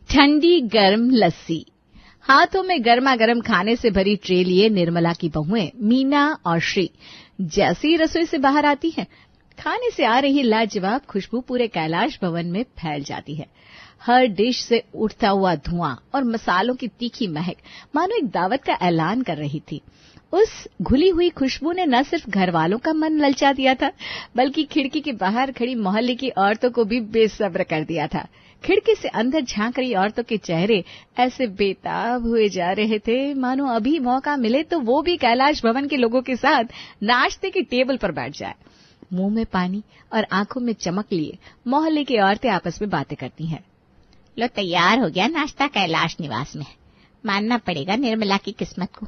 ठंडी गर्म लस्सी। हाथों में गर्मा गर्म खाने से भरी ट्रे लिए निर्मला की बहुएं मीना और श्री जैसे ही रसोई से बाहर आती हैं, खाने से आ रही लाजवाब खुशबू पूरे कैलाश भवन में फैल जाती है। हर डिश से उठता हुआ धुआं और मसालों की तीखी महक मानो एक दावत का ऐलान कर रही थी। उस घुली हुई खुशबू ने न सिर्फ घर वालों का मन ललचा दिया था, बल्कि खिड़की के बाहर खड़ी मोहल्ले की औरतों को भी बेसब्र कर दिया था। खिड़की से अंदर झांक रही औरतों के चेहरे ऐसे बेताब हुए जा रहे थे, मानो अभी मौका मिले तो वो भी कैलाश भवन के लोगों के साथ नाश्ते की टेबल पर बैठ जाए। मुंह में पानी और आंखों में चमक लिए मोहल्ले की औरतें आपस में बातें करती हैं। लो, तैयार हो गया नाश्ता कैलाश निवास में। मानना पड़ेगा निर्मला की किस्मत को।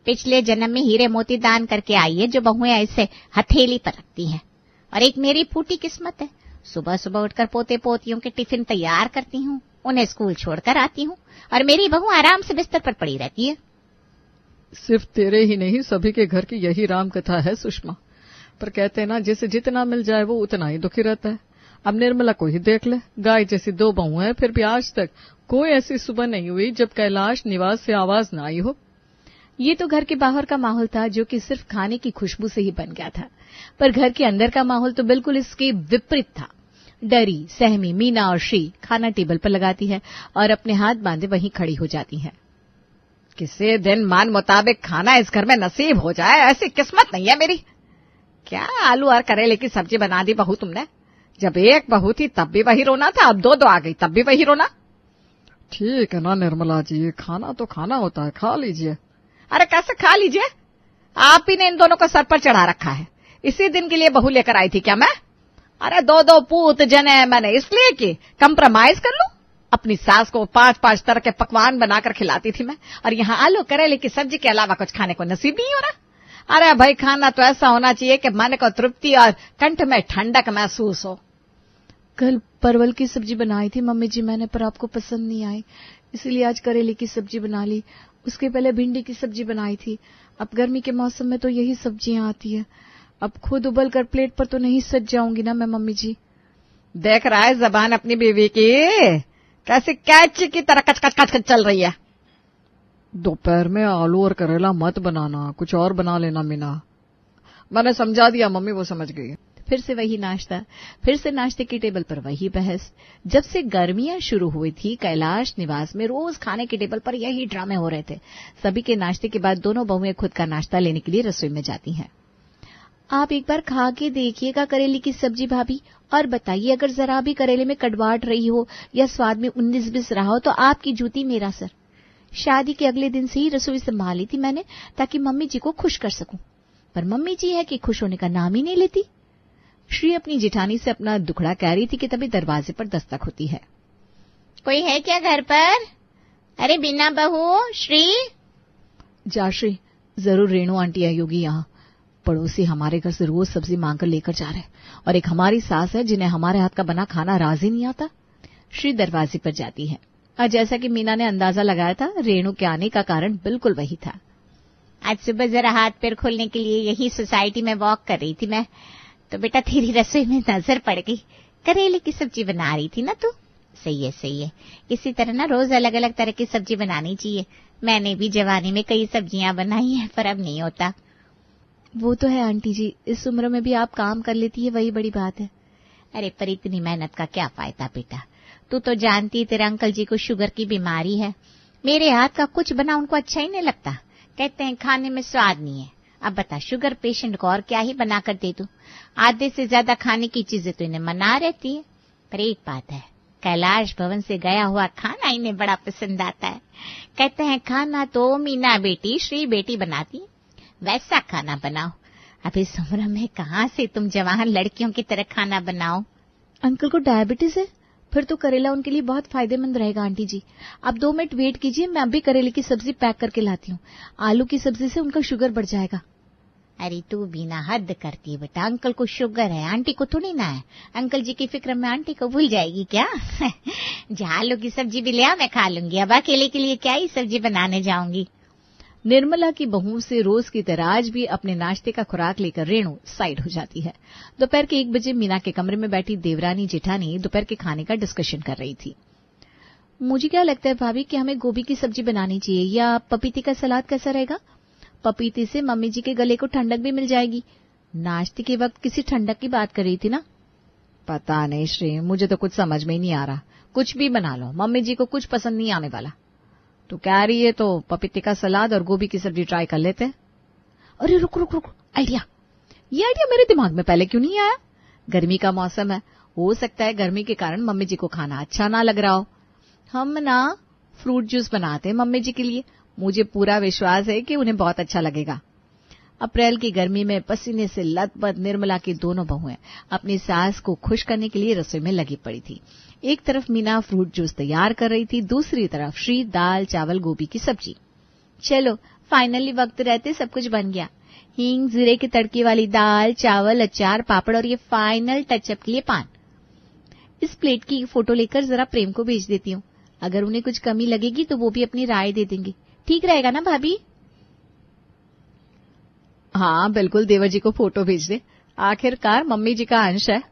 पिछले जन्म में हीरे मोती दान करके आई है, जो बहुएं ऐसे हथेली पर रखती हैं। और एक मेरी फूटी किस्मत है, सुबह सुबह उठकर पोते पोतियों के टिफिन तैयार करती हूँ, उन्हें स्कूल छोड़कर आती हूँ, और मेरी बहू आराम से बिस्तर पर पड़ी रहती है। सिर्फ तेरे ही नहीं, सभी के घर की यही राम कथा है सुषमा। पर कहते हैं ना, जिसे जितना मिल जाए वो उतना ही दुखी रहता है। अब निर्मला को ही देख ले, गाय जैसी दो बहू है, फिर भी आज तक कोई ऐसी सुबह नहीं हुई जब कैलाश निवास से आवाज न आई हो। ये तो घर के बाहर का माहौल था, जो कि सिर्फ खाने की खुशबू से ही बन गया था, पर घर के अंदर का माहौल तो बिल्कुल इसके विपरीत था। डरी सहमी मीना और श्री खाना टेबल पर लगाती है और अपने हाथ बांधे वहीं खड़ी हो जाती है। किसी दिन मन मुताबिक खाना इस घर में नसीब हो जाए, ऐसी किस्मत नहीं है मेरी। क्या आलू और करेले की सब्जी बना दी बहू तुमने? जब एक बहू थी तब भी वही रोना था, अब दो आ गई तब भी वही रोना। ठीक है ना निर्मला जी, खाना तो खाना होता है, खा लीजिए। अरे कैसे खा लीजिए? आप ही ने इन दोनों को सर पर चढ़ा रखा है। इसी दिन के लिए बहू लेकर आई थी क्या मैं? अरे दो पूत जने मैंने इसलिए कि कंप्रोमाइज कर लूं। अपनी सास को 5-5 तरह के पकवान बनाकर खिलाती थी मैं, और यहाँ आलू करेले की सब्जी के अलावा कुछ खाने को नसीब नहीं हो रहा। अरे भाई, खाना तो ऐसा होना चाहिए कि मन को तृप्ति और कंठ में ठंडक महसूस हो। कल परवल की सब्जी बनाई थी मम्मी जी मैंने, पर आपको पसंद नहीं आई, इसीलिए आज करेले की सब्जी बना ली। उसके पहले भिंडी की सब्जी बनाई थी। अब गर्मी के मौसम में तो यही सब्जियां आती है। अब खुद उबल कर प्लेट पर तो नहीं सज जाऊंगी ना मैं मम्मी जी। देख रहा है जबान अपनी बीवी की कैसे कैची की तरह कच चल रही है। दोपहर में आलू और करेला मत बनाना, कुछ और बना लेना मीना। मैंने समझा दिया मम्मी, वो समझ गई। फिर से वही नाश्ता, फिर से नाश्ते की टेबल पर वही बहस। जब से गर्मियां शुरू हुई थी, कैलाश निवास में रोज खाने की टेबल पर यही ड्रामे हो रहे थे। सभी के नाश्ते के बाद दोनों बहुएं खुद का नाश्ता लेने के लिए रसोई में जाती हैं। आप एक बार खा के देखिएगा करेले की सब्जी भाभी, और बताइए अगर जरा भी करेले में कड़वाहट रही हो या स्वाद में 19-20 रहा हो तो आपकी जूती मेरा सर। शादी के अगले दिन से ही रसोई संभाली थी मैंने, ताकि मम्मी जी को खुश कर सकूं, पर मम्मी जी है कि खुश होने का नाम ही नहीं लेती। श्री अपनी जेठानी से अपना दुखड़ा कह रही थी कि तभी दरवाजे पर दस्तक होती है। कोई है क्या घर पर? अरे बिना बहू श्री। जा श्री, जरूर रेणु आंटी आई होगी। यहाँ पड़ोसी हमारे घर से रोज सब्जी मांग कर लेकर जा रहे हैं, और एक हमारी सास है जिन्हें हमारे हाथ का बना खाना राज ही नहीं आता। श्री दरवाजे पर जाती है, और जैसा कि मीना ने अंदाजा लगाया था, रेणु के आने का कारण बिल्कुल वही था। आज सुबह जरा हाथ पैर खोलने के लिए यही सोसाइटी में वॉक कर रही थी मैं, तो बेटा तेरी रसोई में नजर पड़ गई। करेले की सब्जी बना रही थी ना तू? सही है। इसी तरह ना रोज अलग अलग तरह की सब्जी बनानी चाहिए। मैंने भी जवानी में कई सब्जियां बनाई हैं, पर अब नहीं होता। वो तो है आंटी जी, इस उम्र में भी आप काम कर लेती है, वही बड़ी बात है। अरे पर इतनी मेहनत का क्या फायदा बेटा? तू तो जानती तेरे अंकल जी को शुगर की बीमारी है। मेरे हाथ का कुछ बना उनको अच्छा ही नहीं लगता, कहते हैं खाने में स्वाद नहीं है। अब बता, शुगर पेशेंट को और क्या ही बना कर दे दूं? आधे से ज्यादा खाने की चीजें तो इन्हें मना रहती है। पर एक बात है, कैलाश भवन से गया हुआ खाना इन्हें बड़ा पसंद आता है। कहते हैं खाना तो मीना बेटी श्री बेटी बनाती है, वैसा खाना बनाओ। अब इस उम्र में कहाँ से तुम जवान लड़कियों की तरह खाना बनाओ? अंकल को डायबिटीज है, फिर तो करेला उनके लिए बहुत फायदेमंद रहेगा आंटी जी। आप 2 मिनट वेट कीजिए, मैं अभी करेले की सब्जी पैक करके लाती हूँ। आलू की सब्जी से उनका शुगर बढ़ जाएगा। अरे तू बिना हद करती है बेटा, अंकल को शुगर है, आंटी को थोड़ी ना है। अंकल जी की फिक्र में आंटी को भूल जाएगी क्या? जा आलू की सब्जी भी ले आ, मैं खा लूंगी। अब अकेले के लिए क्या ही सब्जी बनाने जाऊंगी। निर्मला की बहू से रोज की तरह आज भी अपने नाश्ते का खुराक लेकर रेणु साइड हो जाती है। दोपहर के 1 बजे मीना के कमरे में बैठी देवरानी जेठानी दोपहर के खाने का डिस्कशन कर रही थी। मुझे क्या लगता है भाभी कि हमें गोभी की सब्जी बनानी चाहिए या पपीते का सलाद कैसा रहेगा? पपीते से मम्मी जी के गले को ठंडक भी मिल जाएगी। नाश्ते के वक्त किसी ठंडक की बात कर रही थी ना? पता नहीं श्री, मुझे तो कुछ समझ में ही नहीं आ रहा। कुछ भी बना लो, मम्मी जी को कुछ पसंद नहीं आने वाला। तो कह रही है तो पपीते का सलाद और गोभी की सब्जी ट्राई कर लेते हैं। अरे रुक रुक रुक, आइडिया! ये आइडिया मेरे दिमाग में पहले क्यों नहीं आया? गर्मी का मौसम है, हो सकता है गर्मी के कारण मम्मी जी को खाना अच्छा ना लग रहा हो। हम ना फ्रूट जूस बनाते हैं मम्मी जी के लिए। मुझे पूरा विश्वास है कि उन्हें बहुत अच्छा लगेगा। अप्रैल की गर्मी में पसीने से लथपथ निर्मला की दोनों बहुएं अपनी सास को खुश करने के लिए रसोई में लगी पड़ी थी। एक तरफ मीना फ्रूट जूस तैयार कर रही थी, दूसरी तरफ श्री दाल चावल गोभी की सब्जी। चलो फाइनली वक्त रहते सब कुछ बन गया। हींग जीरे के तड़के वाली दाल, चावल, अचार, पापड़ और ये फाइनल टचअप के लिए पान। इस प्लेट की फोटो लेकर जरा प्रेम को भेज देती हूँ। अगर उन्हें कुछ कमी लगेगी तो वो भी अपनी राय दे देंगे। ठीक रहेगा ना भाभी? हाँ बिल्कुल, देवर जी को फोटो भेज दे। आखिरकार मम्मी जी का अंश है।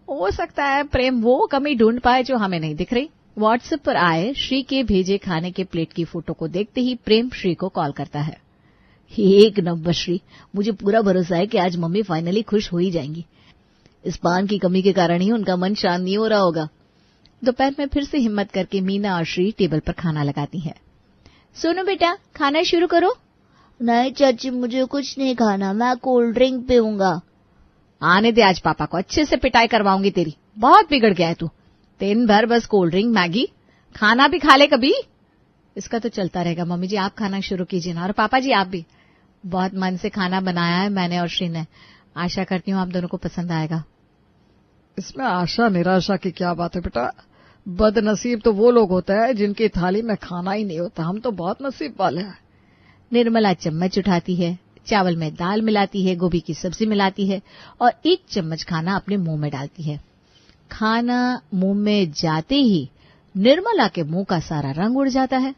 हो सकता है प्रेम वो कमी ढूंढ पाए जो हमें नहीं दिख रही। व्हाट्सएप पर आए श्री के भेजे खाने के प्लेट की फोटो को देखते ही प्रेम श्री को कॉल करता है। एक नंबर श्री, मुझे पूरा भरोसा है कि आज मम्मी फाइनली खुश हो ही जाएंगी। इस पान की कमी के कारण ही उनका मन शांत नहीं हो रहा होगा। दोपहर में फिर से हिम्मत करके मीना और श्री टेबल पर खाना लगाती हैं। सुनो बेटा, खाना शुरू करो। नहीं चाची, मुझे कुछ नहीं खाना, मैं कोल्ड ड्रिंक पीऊंगा। आने दे, आज पापा को अच्छे से पिटाई करवाऊंगी तेरी। बहुत बिगड़ गया है तू। दिन भर बस कोल्ड ड्रिंक मैगी, खाना भी खा ले कभी। इसका तो चलता रहेगा। मम्मी जी आप खाना शुरू कीजिए ना, और पापा जी आप भी। बहुत मन से खाना बनाया है मैंने और श्री ने। आशा करती हूँ आप दोनों को पसंद आएगा। इसमें आशा निराशा की क्या बात है बेटा? बदनसीब तो वो लोग होते हैं जिनकी थाली में खाना ही नहीं होता। हम तो बहुत नसीब वाले हैं। निर्मला चम्मच उठाती है, चावल में दाल मिलाती है, गोभी की सब्जी मिलाती है और एक चम्मच खाना अपने मुंह में डालती है। खाना मुंह में जाते ही निर्मला के मुंह का सारा रंग उड़ जाता है।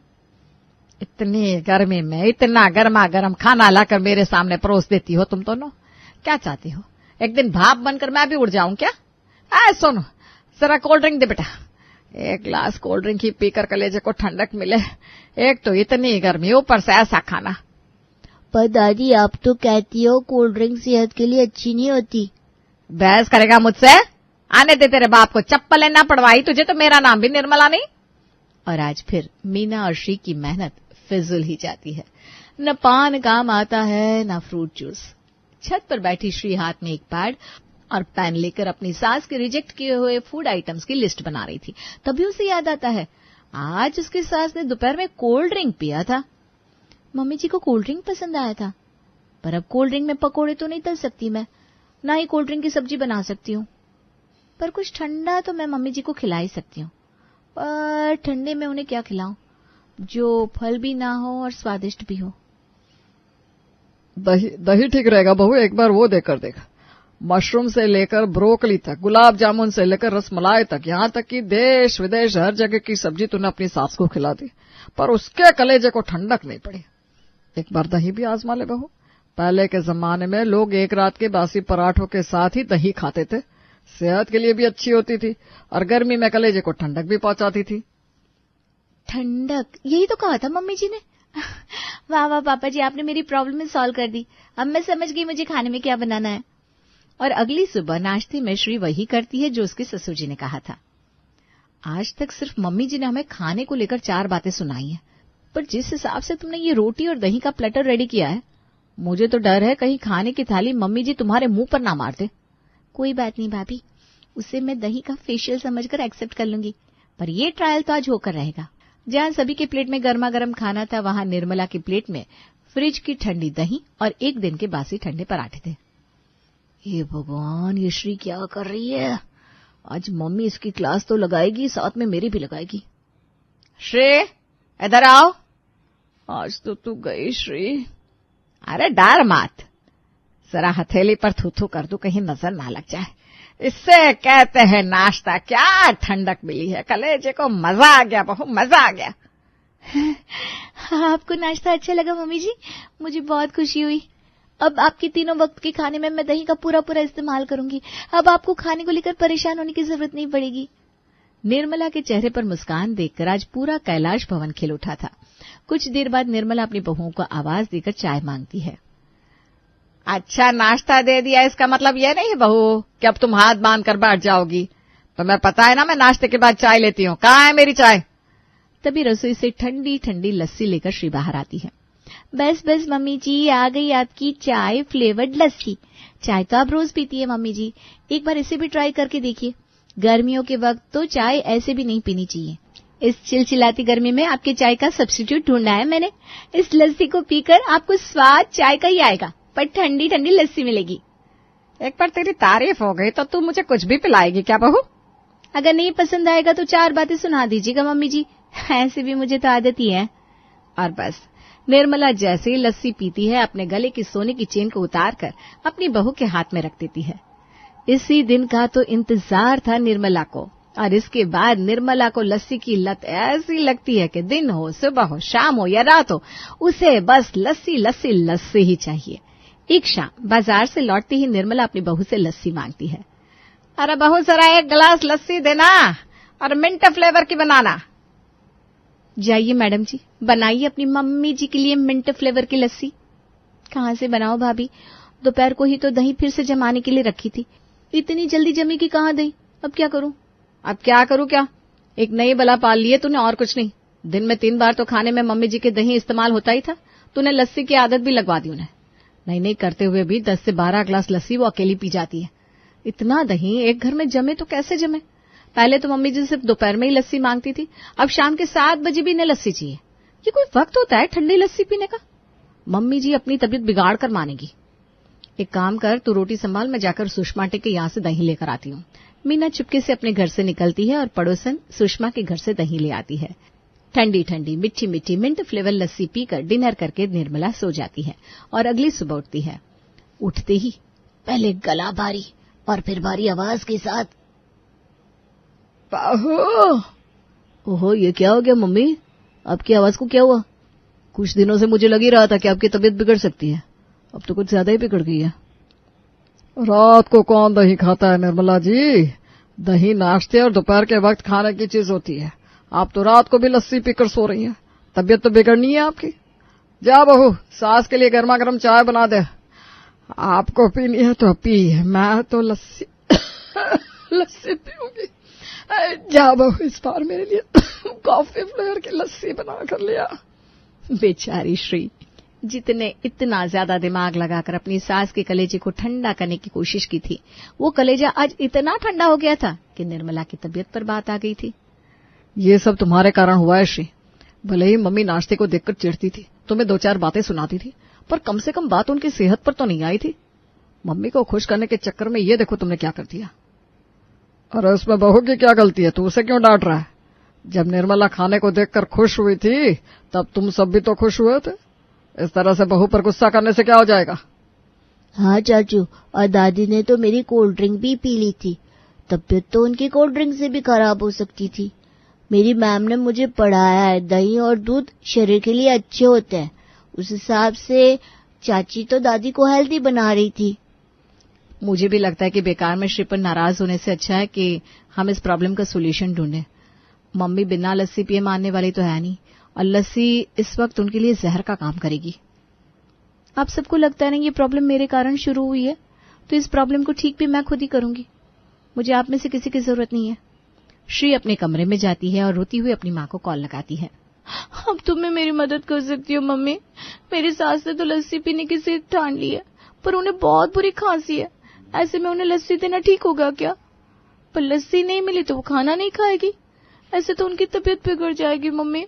इतनी गर्मी में इतना गर्मा गर्म खाना लाकर मेरे सामने परोस देती हो तुम दोनों। क्या चाहती हो, एक दिन भाप बनकर मैं भी उड़ जाऊं क्या? सुनो, जरा कोल्ड ड्रिंक दे बेटा। एक ग्लास कोल्ड ड्रिंक ही पीकर कलेजे को ठंडक मिले। एक तो इतनी गर्मी, ऊपर से ऐसा खाना। पर दादी आप तो कहती हो कोल्ड ड्रिंक सेहत के लिए अच्छी नहीं होती। बहस करेगा मुझसे? आने दे, तेरे बाप को चप्पल ना पड़वाई तुझे तो मेरा नाम भी निर्मला नहीं। और आज फिर मीना और श्री की मेहनत फिजूल ही जाती है। न पान काम आता है न फ्रूट जूस। छत पर बैठी श्री हाथ में एक पैड और पेन लेकर अपनी सास के रिजेक्ट किए हुए फूड आइटम्स की लिस्ट बना रही थी। तभी उसे याद आता है आज उसकी सास ने दोपहर में कोल्ड ड्रिंक पिया था। मम्मी जी को कोल्ड ड्रिंक पसंद आया था, पर अब कोल्ड ड्रिंक में पकोड़े तो नहीं तल सकती मैं, ना ही कोल्ड ड्रिंक की सब्जी बना सकती हूँ। पर कुछ ठंडा तो मैं मम्मी जी को खिला ही सकती हूँ। पर ठंडे में उन्हें क्या खिलाऊं जो फल भी ना हो और स्वादिष्ट भी हो? दही ठीक रहेगा बहू, एक बार वो देकर देखा। मशरूम से लेकर ब्रोकली तक, गुलाब जामुन से लेकर रसमलाई तक, यहाँ तक कि देश विदेश हर जगह की सब्जी तूने अपनी सास को खिला दी, पर उसके कलेजे को ठंडक नहीं पड़ी। एक बार दही भी आजमा ले बहू। पहले के जमाने में लोग एक रात के बासी पराठों के साथ ही दही खाते थे। सेहत के लिए भी अच्छी होती थी और गर्मी में कलेजे को ठंडक भी पहुंचाती थी। ठंडक, यही तो कहा था मम्मी जी ने। वाह वाह पापा जी, आपने मेरी प्रॉब्लम सॉल्व कर दी। अब मैं समझ गई मुझे खाने में क्या बनाना है। और अगली सुबह नाश्ते में श्री वही करती है जो उसके ससुर जी ने कहा था। आज तक सिर्फ मम्मी जी ने हमें खाने को लेकर 4 बातें सुनाई हैं, पर जिस हिसाब से तुमने ये रोटी और दही का प्लेटर रेडी किया है, मुझे तो डर है कहीं खाने की थाली मम्मी जी तुम्हारे मुंह पर ना मार दे। कोई बात नहीं भाभी, उसे मैं दही का फेशियल समझकर एक्सेप्ट कर लूंगी, पर ये ट्रायल तो आज होकर रहेगा। जहां सभी के प्लेट में गर्मा गर्म खाना था, वहां निर्मला की प्लेट में फ्रिज की ठंडी दही और 1 दिन के बासी ठंडे पराठे थे। ये भगवान, ये श्री क्या कर रही है? आज मम्मी इसकी क्लास तो लगाएगी, साथ में मेरी भी लगाएगी। श्री इधर आओ। आज तो तू गई श्री। अरे डर मत, जरा हथेली पर थू कर दू, कहीं नजर ना लग जाए। इससे कहते हैं नाश्ता। क्या ठंडक मिली है, कलेजे को मजा आ गया बहू, मजा आ गया। आपको नाश्ता अच्छा लगा मम्मी जी? मुझे बहुत खुशी हुई। अब आपके तीनों वक्त के खाने में मैं दही का पूरा इस्तेमाल करूंगी। अब आपको खाने को लेकर परेशान होने की जरूरत नहीं पड़ेगी। निर्मला के चेहरे पर मुस्कान देखकर आज पूरा कैलाश भवन खिल उठा था। कुछ देर बाद निर्मला अपनी बहुओं को आवाज देकर चाय मांगती है। अच्छा नाश्ता दे दिया, इसका मतलब यह नहीं है बहू कि अब तुम हाथ बांध कर बैठ जाओगी। तुम्हें पता है ना मैं नाश्ते के बाद चाय लेती हूँ। कहाँ है मेरी चाय? तभी रसोई से ठंडी ठंडी लस्सी लेकर श्री बाहर आती है। बस बस मम्मी जी, आ गई आपकी चाय फ्लेवर्ड लस्सी। चाय तो आप रोज पीती है मम्मी जी, एक बार इसे भी ट्राई करके देखिए। गर्मियों के वक्त तो चाय ऐसे भी नहीं पीनी चाहिए। इस चिलचिलाती गर्मी में आपके चाय का सब्स्टिट्यूट ढूंढा है मैंने। इस लस्सी को पीकर आपको स्वाद चाय का ही आएगा, पर ठंडी ठंडी लस्सी मिलेगी। एक बार तेरी तारीफ हो गई तो तू मुझे कुछ भी पिलाएगी क्या बहू? अगर नहीं पसंद आएगा तो 4 बातें सुना दीजिएगा मम्मी जी, ऐसे भी मुझे तो आदत ही है। और बस निर्मला जैसे ही लस्सी पीती है, अपने गले की सोने की चेन को उतारकर अपनी बहू के हाथ में रख देती है। इसी दिन का तो इंतजार था निर्मला को, और इसके बाद निर्मला को लस्सी की लत ऐसी लगती है कि दिन हो, सुबह हो, शाम हो या रात हो, उसे बस लस्सी लस्सी लस्सी ही चाहिए। एक शाम बाजार से लौटती ही निर्मला अपनी बहू से लस्सी मांगती है। अरे बहू जरा 1 गिलास लस्सी देना, और मिंट फ्लेवर की बनाना। जाइए मैडम जी, बनाइए अपनी मम्मी जी के लिए मिंट फ्लेवर की लस्सी। कहाँ से बनाओ भाभी, दोपहर को ही तो दही फिर से जमाने के लिए रखी थी, इतनी जल्दी जमी कि कहाँ दही। अब क्या करूं? अब क्या करूं क्या? एक नई बला पाल ली है तूने, और कुछ नहीं। दिन में 3 बार तो खाने में मम्मी जी के दही इस्तेमाल होता ही था, तूने लस्सी की आदत भी लगवा दी उन्हें। नहीं करते हुए भी 10 से 12 ग्लास लस्सी वो अकेली पी जाती है। इतना दही एक घर में जमे तो कैसे जमे? पहले तो मम्मी जी सिर्फ दोपहर में ही लस्सी मांगती थी, अब शाम के 7 बजे भी इन्हें लस्सी चाहिए। ये कोई वक्त होता है ठंडी लस्सी पीने का? मम्मी जी अपनी तबीयत बिगाड़ कर मानेगी। एक काम कर, तू रोटी संभाल, मैं जाकर सुषमा आंटी के यहाँ से दही लेकर आती हूँ। मीना चुपके से अपने घर से निकलती है और पड़ोसन सुषमा के घर से दही ले आती है। ठंडी ठंडी मीठी मीठी मिंट फ्लेवर लस्सी पीकर डिनर करके निर्मला सो जाती है और अगली सुबह उठती है। उठते ही पहले गला भारी और फिर भारी आवाज के साथ, बहू। ओहो, ये क्या हो गया मम्मी? आपकी आवाज को क्या हुआ? कुछ दिनों से मुझे लग ही रहा था कि आपकी तबीयत बिगड़ सकती है, अब तो कुछ ज्यादा ही बिगड़ गई है। रात को कौन दही खाता है निर्मला जी? दही नाश्ते और दोपहर के वक्त खाने की चीज होती है। आप तो रात को भी लस्सी पीकर सो रही हैं। तबीयत तो बिगड़नी है आपकी। जा बहू, सास के लिए गर्मा गर्म चाय बना दे। आपको पीनी है तो पी, मैं तो लस्सी लस्सी पीऊंगी। जा बहू, इस बार मेरे लिए कॉफी फ्लेवर की लस्सी बना कर लिया। बेचारी श्री, जितने इतना ज्यादा दिमाग लगाकर अपनी सास के कलेजे को ठंडा करने की कोशिश की थी, वो कलेजा आज इतना ठंडा हो गया था कि निर्मला की तबीयत पर बात आ गई थी। ये सब तुम्हारे कारण हुआ है श्री। भले ही मम्मी नाश्ते को देखकर चिढ़ती थी, तुम्हें 2-4 बातें सुनाती थी, पर कम से कम बात उनकी सेहत पर तो नहीं आई थी। मम्मी को खुश करने के चक्कर में ये देखो तुमने क्या कर दिया। अरे उसमें बहू की क्या गलती है? तू उसे क्यों डांट रहा है? जब निर्मला खाने को देखकर खुश हुई थी, तब तुम सब भी तो खुश हुए थे। इस तरह से बहू पर गुस्सा करने से क्या हो जाएगा? हाँ चाचू, और दादी ने तो मेरी कोल्ड ड्रिंक भी पी ली थी। तबीयत तो उनकी कोल्ड ड्रिंक से भी खराब हो सकती थी। मेरी मैम ने मुझे पढ़ाया है, दही और दूध शरीर के लिए अच्छे होते हैं। उस हिसाब से चाची तो दादी को हेल्दी बना रही थी। मुझे भी लगता है कि बेकार में श्री पर नाराज होने से अच्छा है कि हम इस प्रॉब्लम का सोल्यूशन ढूंढें। मम्मी बिना लस्सी पिए मानने वाली तो है नहीं, और लस्सी इस वक्त उनके लिए जहर का काम करेगी। आप सबको लगता है ना ये प्रॉब्लम मेरे कारण शुरू हुई है, तो इस प्रॉब्लम को ठीक भी मैं खुद ही करूंगी। मुझे आप में से किसी की जरूरत नहीं है। श्री अपने कमरे में जाती है और रोती हुई अपनी माँ को कॉल लगाती है। अब तुम्हें मेरी मदद कर सकती हो मम्मी। मेरी सास ने तो लस्सी पीने की जिद ठान ली है, पर उन्हें बहुत बुरी खांसी है। ऐसे में उन्हें लस्सी देना ठीक होगा क्या? पर लस्सी नहीं मिली तो वो खाना नहीं खाएगी। ऐसे तो उनकी तबीयत बिगड़ जाएगी मम्मी।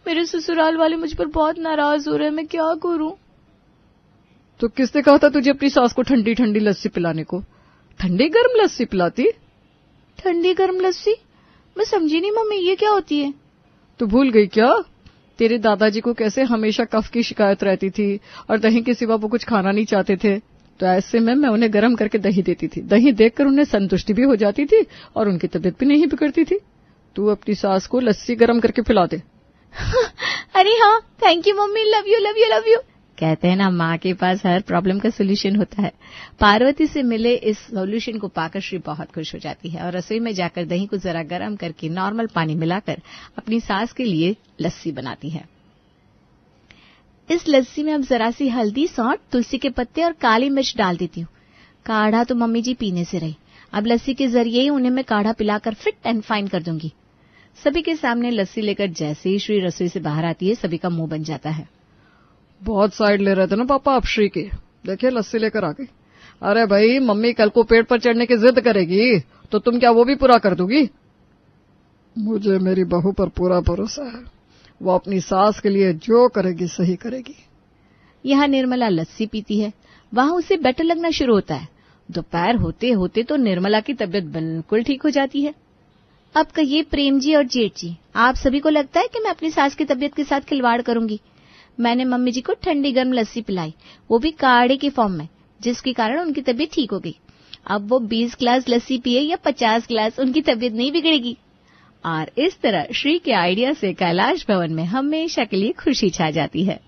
मेरे ससुराल वाले मुझ पर बहुत नाराज हो रहे हैं, मैं क्या करूं? तो किसने कहा था तुझे अपनी सास को ठंडी ठंडी लस्सी पिलाने को? ठंडी गर्म लस्सी पिलाती? ठंडी गर्म लस्सी? मैं समझी नहीं मम्मी, ये क्या होती है? तू भूल गई क्या? तेरे दादाजी को कैसे हमेशा कफ की शिकायत रहती थी और दही के सिवा वो कुछ खाना नहीं चाहते थे, तो ऐसे में मैं उन्हें गर्म करके दही देती थी। दही देखकर उन्हें संतुष्टि भी हो जाती थी और उनकी तबीयत भी नहीं बिगड़ती थी। तू अपनी सास को लस्सी गर्म करके पिला दे। अरे हाँ, thank you mummy, love you love you love you. कहते हैं ना, माँ के पास हर प्रॉब्लम का सोल्यूशन होता है। पार्वती से मिले इस सोल्यूशन को पाकर श्री बहुत खुश हो जाती है और रसोई में जाकर दही को जरा गर्म करके नॉर्मल पानी मिलाकर अपनी सास के लिए लस्सी बनाती है। इस लस्सी में अब जरा सी हल्दी, सौंठ, तुलसी के पत्ते और काली मिर्च डाल देती हूँ। काढ़ा तो मम्मी जी पीने से रही, अब लस्सी के जरिए ही उन्हें मैं काढ़ा पिलाकर फिट एंड फाइन कर दूंगी। सभी के सामने लस्सी लेकर जैसे ही श्री रसोई से बाहर आती है, सभी का मुंह बन जाता है। बहुत साइड ले रहे थे ना पापा आप श्री की, देखिए लस्सी लेकर आ गई। अरे भाई, मम्मी कल को पेट पर चढ़ने की जिद करेगी तो तुम क्या वो भी पूरा कर दोगी? मुझे मेरी बहू पर पूरा भरोसा है, वो अपनी सास के लिए जो करेगी सही करेगी। यहाँ निर्मला लस्सी पीती है, वहां उसे बेटर लगना शुरू होता है। दोपहर होते होते तो निर्मला की तबीयत बिल्कुल ठीक हो जाती है। अब कहिए प्रेम जी और जेठ जी, आप सभी को लगता है कि मैं अपनी सास की तबीयत के साथ खिलवाड़ करूंगी? मैंने मम्मी जी को ठंडी गर्म लस्सी पिलाई, वो भी काढ़े के फॉर्म में, जिसके कारण उनकी तबीयत ठीक हो गई। अब वो 20 ग्लास लस्सी पिए या 50 ग्लास, उनकी तबीयत नहीं बिगड़ेगी। और इस तरह श्री के आइडिया से कैलाश भवन में हमेशा के लिए खुशी छा जाती है।